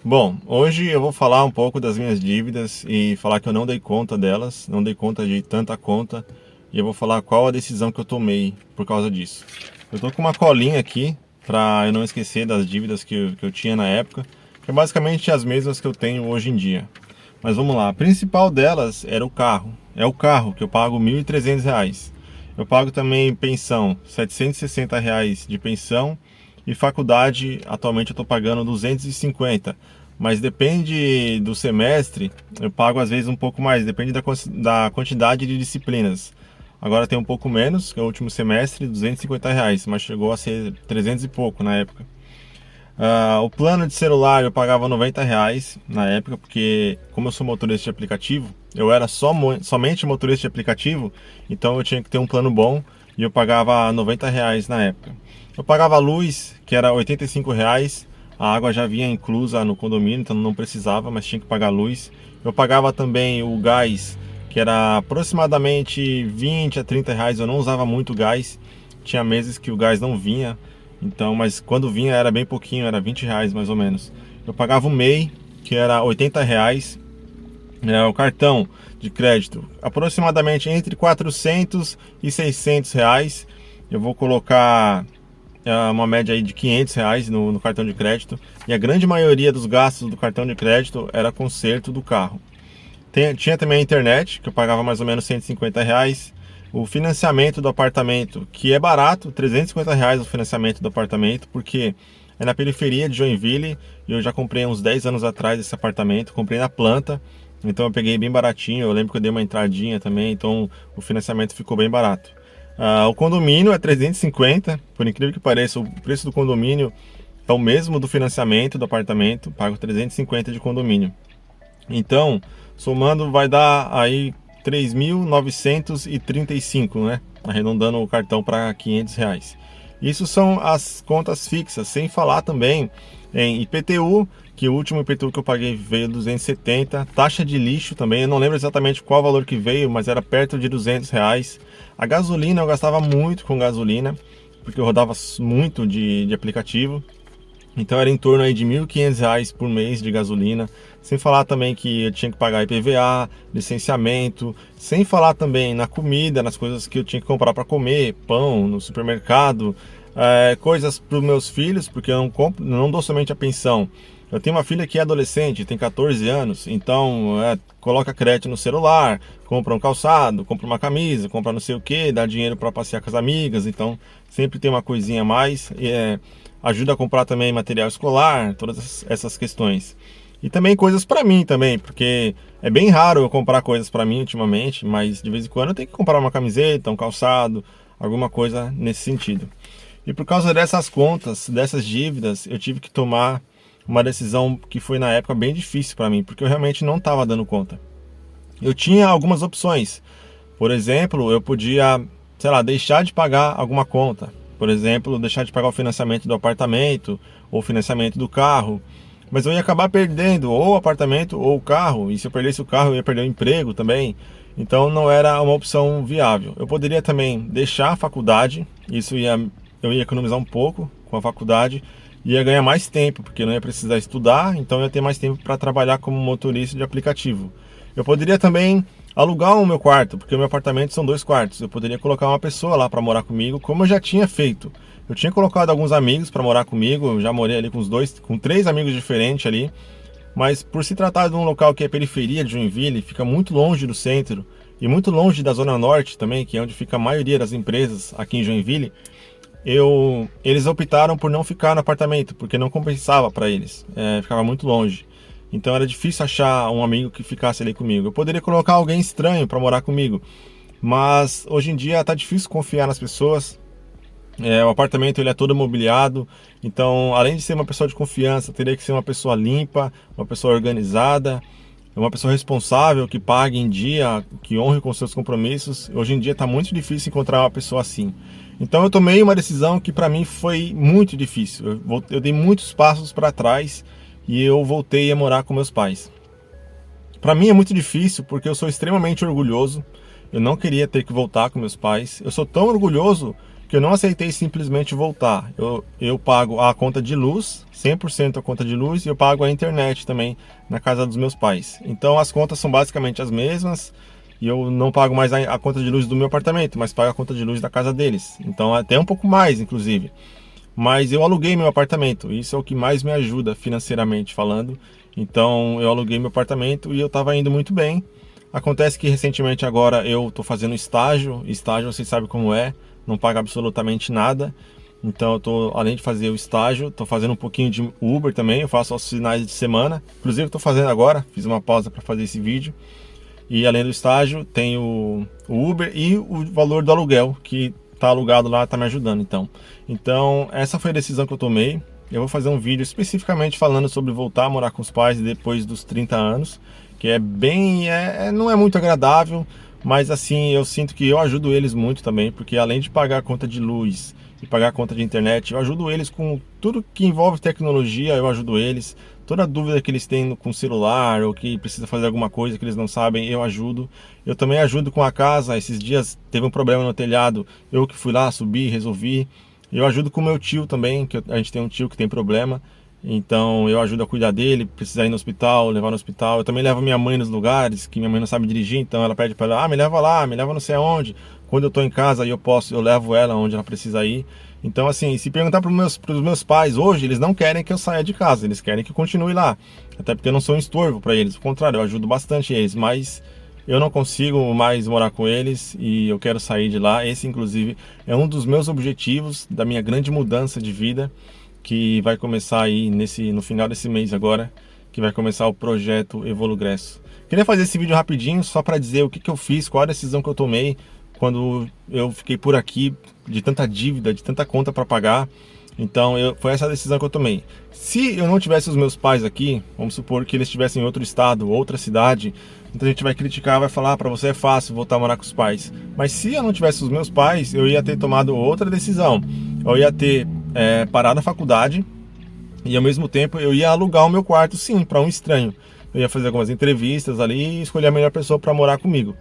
Bom, hoje eu vou falar um pouco das minhas dívidas e falar que eu não dei conta delas, não dei conta de tanta conta, e eu vou falar qual a decisão que eu tomei por causa disso. Eu tô com uma colinha aqui para eu não esquecer das dívidas que eu tinha na época, que é basicamente as mesmas que eu tenho hoje em dia. Mas vamos lá, a principal delas era o carro. É o carro que eu pago R$ 1.300. Eu pago também pensão, R$ 760 de pensão, e faculdade atualmente eu estou pagando 250, mas depende do semestre, eu pago às vezes um pouco mais, depende da quantidade de disciplinas. Agora tem um pouco menos, que é o último semestre, R$ 250, mas chegou a ser 300 e pouco na época. O plano de celular eu pagava R$ 90 na época, porque como eu sou motorista de aplicativo, eu era somente motorista de aplicativo, então eu tinha que ter um plano bom e eu pagava R$ 90 na época. Eu pagava a luz, que era R$ 85, a água já vinha inclusa no condomínio, então não precisava, mas tinha que pagar a luz. Eu pagava também o gás, que era aproximadamente R$ 20 a R$ 30, eu não usava muito gás, tinha meses que o gás não vinha. Então, mas quando vinha era bem pouquinho, era R$ 20 mais ou menos. Eu pagava o MEI, que era R$ 80, o cartão de crédito, aproximadamente entre 400 e R$ 600. Eu vou colocar uma média aí de R$ 500 no cartão de crédito. E a grande maioria dos gastos do cartão de crédito era conserto do carro. Tinha também a internet, que eu pagava mais ou menos R$ 150. O financiamento do apartamento, que é barato, R$ 350 o financiamento do apartamento, porque é na periferia de Joinville e eu já comprei uns 10 anos atrás esse apartamento, comprei na planta, então eu peguei bem baratinho, eu lembro que eu dei uma entradinha também, então o financiamento ficou bem barato. O condomínio é 350, por incrível que pareça, o preço do condomínio é o mesmo do financiamento do apartamento, pago 350 de condomínio. Então, somando vai dar aí 3.935, né? Arredondando o cartão para R$ 500. Isso são as contas fixas, sem falar também em IPTU, que o último IPTU que eu paguei veio 270, taxa de lixo também, eu não lembro exatamente qual valor que veio, mas era perto de R$ 200. A gasolina, eu gastava muito com gasolina, porque eu rodava muito de aplicativo. Então era em torno aí de R$ 1.500 por mês de gasolina, sem falar também que eu tinha que pagar IPVA, licenciamento, sem falar também na comida, nas coisas que eu tinha que comprar para comer, pão no supermercado, coisas para os meus filhos, porque eu não dou somente a pensão. Eu tenho uma filha que é adolescente, tem 14 anos, então coloca crédito no celular, compra um calçado, compra uma camisa, compra não sei o que, dá dinheiro para passear com as amigas, então sempre tem uma coisinha a mais. Ajuda a comprar também material escolar, todas essas questões. E também coisas para mim também, porque é bem raro eu comprar coisas para mim ultimamente, mas de vez em quando eu tenho que comprar uma camiseta, um calçado, alguma coisa nesse sentido. E por causa dessas contas, dessas dívidas, eu tive que tomar uma decisão que foi na época bem difícil para mim, porque eu realmente não estava dando conta. Eu tinha algumas opções. Por exemplo, eu podia, sei lá, deixar de pagar alguma conta. Por exemplo, deixar de pagar o financiamento do apartamento ou o financiamento do carro. Mas eu ia acabar perdendo ou o apartamento ou o carro. E se eu perdesse o carro, eu ia perder o emprego também. Então não era uma opção viável. Eu poderia também deixar a faculdade. Eu ia economizar um pouco com a faculdade. Ia ganhar mais tempo, porque eu não ia precisar estudar. Então eu ia ter mais tempo para trabalhar como motorista de aplicativo. Eu poderia também alugar o meu quarto, porque o meu apartamento são 2 quartos. Eu poderia colocar uma pessoa lá para morar comigo, como eu já tinha feito. Eu tinha colocado alguns amigos para morar comigo, eu já morei ali com 3 amigos diferentes ali. Mas por se tratar de um local que é periferia de Joinville, fica muito longe do centro e muito longe da Zona Norte também, que é onde fica a maioria das empresas aqui em Joinville, eles optaram por não ficar no apartamento, porque não compensava para eles, ficava muito longe. Então era difícil achar um amigo que ficasse ali comigo. Eu poderia colocar alguém estranho para morar comigo, mas hoje em dia tá difícil confiar nas pessoas. O apartamento ele é todo mobiliado, então além de ser uma pessoa de confiança, teria que ser uma pessoa limpa, uma pessoa organizada, uma pessoa responsável, que pague em dia, que honre com seus compromissos. Hoje em dia está muito difícil encontrar uma pessoa assim. Então eu tomei uma decisão que para mim foi muito difícil. Eu dei muitos passos para trás e eu voltei a morar com meus pais. Para mim é muito difícil porque eu sou extremamente orgulhoso. Eu não queria ter que voltar com meus pais. Eu sou tão orgulhoso porque eu não aceitei simplesmente voltar. Eu pago a conta de luz, 100% a conta de luz, e eu pago a internet também na casa dos meus pais. Então as contas são basicamente as mesmas, e eu não pago mais a conta de luz do meu apartamento, mas pago a conta de luz da casa deles. Então até um pouco mais, inclusive. Mas eu aluguei meu apartamento, isso é o que mais me ajuda financeiramente falando. Então eu aluguei meu apartamento e eu estava indo muito bem. Acontece que recentemente agora eu estou fazendo estágio vocês sabem como é, não paga absolutamente nada. Então eu tô, além de fazer o estágio, estou fazendo um pouquinho de Uber também, eu faço aos finais de semana. Inclusive estou fazendo agora, fiz uma pausa para fazer esse vídeo. E além do estágio, tem o Uber e o valor do aluguel, que tá alugado lá, tá me ajudando então essa foi a decisão que eu tomei. Eu vou fazer um vídeo especificamente falando sobre voltar a morar com os pais depois dos 30 anos, que é bem, não é muito agradável, mas assim, eu sinto que eu ajudo eles muito também, porque além de pagar a conta de luz e pagar a conta de internet, eu ajudo eles com tudo que envolve tecnologia, eu ajudo eles. Toda dúvida que eles têm com o celular ou que precisa fazer alguma coisa que eles não sabem, eu ajudo. Eu também ajudo com a casa. Esses dias teve um problema no telhado, eu que fui lá, subi, resolvi. Eu ajudo com o meu tio também, que a gente tem um tio que tem problema. Então eu ajudo a cuidar dele, precisar ir no hospital, levar no hospital. Eu também levo minha mãe nos lugares que minha mãe não sabe dirigir, então ela pede para ela, me leva lá, me leva não sei aonde. Quando eu estou em casa eu levo ela onde ela precisa ir. Então assim, se perguntar para os meus pais hoje, eles não querem que eu saia de casa, eles querem que eu continue lá. Até porque eu não sou um estorvo para eles, ao contrário, eu ajudo bastante eles, mas eu não consigo mais morar com eles e eu quero sair de lá. Esse inclusive é um dos meus objetivos da minha grande mudança de vida, que vai começar aí no final desse mês agora, que vai começar o projeto Evolugresso. Queria fazer esse vídeo rapidinho só para dizer o que eu fiz, qual a decisão que eu tomei quando eu fiquei por aqui de tanta dívida, de tanta conta para pagar. Então foi essa a decisão que eu tomei. Se eu não tivesse os meus pais aqui, vamos supor que eles estivessem em outro estado, outra cidade, então a gente vai criticar, vai falar, para você é fácil voltar a morar com os pais. Mas se eu não tivesse os meus pais, eu ia ter tomado outra decisão. Eu ia ter parado a faculdade e ao mesmo tempo eu ia alugar o meu quarto, sim, para um estranho. Eu ia fazer algumas entrevistas ali e escolher a melhor pessoa para morar comigo.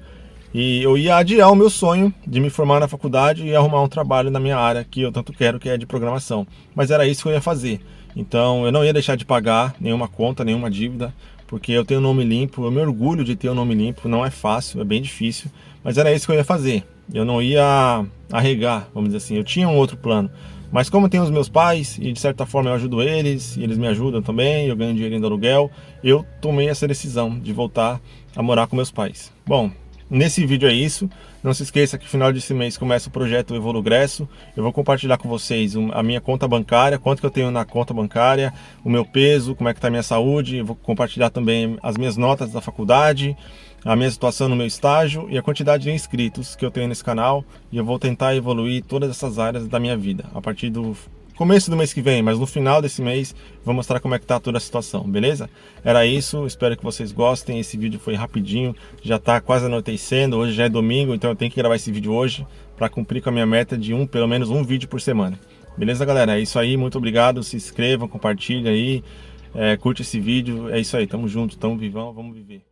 E eu ia adiar o meu sonho de me formar na faculdade e arrumar um trabalho na minha área que eu tanto quero, que é de programação. Mas era isso que eu ia fazer. Então eu não ia deixar de pagar nenhuma conta, nenhuma dívida, porque eu tenho nome limpo, eu me orgulho de ter o nome limpo, não é fácil, é bem difícil, mas era isso que eu ia fazer. Eu não ia arregar, vamos dizer assim, eu tinha um outro plano. Mas como eu tenho os meus pais e de certa forma eu ajudo eles, e eles me ajudam também, eu ganho dinheiro do aluguel, eu tomei essa decisão de voltar a morar com meus pais. Bom, nesse vídeo é isso. Não se esqueça que no final desse mês começa o projeto Evolugresso. Eu vou compartilhar com vocês a minha conta bancária, quanto que eu tenho na conta bancária, o meu peso, como é que está a minha saúde. Eu vou compartilhar também as minhas notas da faculdade, a minha situação no meu estágio e a quantidade de inscritos que eu tenho nesse canal. E eu vou tentar evoluir todas essas áreas da minha vida a partir do começo do mês que vem, mas no final desse mês vou mostrar como é que tá toda a situação, beleza? Era isso, espero que vocês gostem. Esse vídeo foi rapidinho, já tá quase anoitecendo, hoje já é domingo, então eu tenho que gravar esse vídeo hoje para cumprir com a minha meta de pelo menos um vídeo por semana. Beleza, galera? É isso aí, muito obrigado, se inscrevam, compartilhem aí, curte esse vídeo, é isso aí, tamo junto, tamo vivão, vamos viver.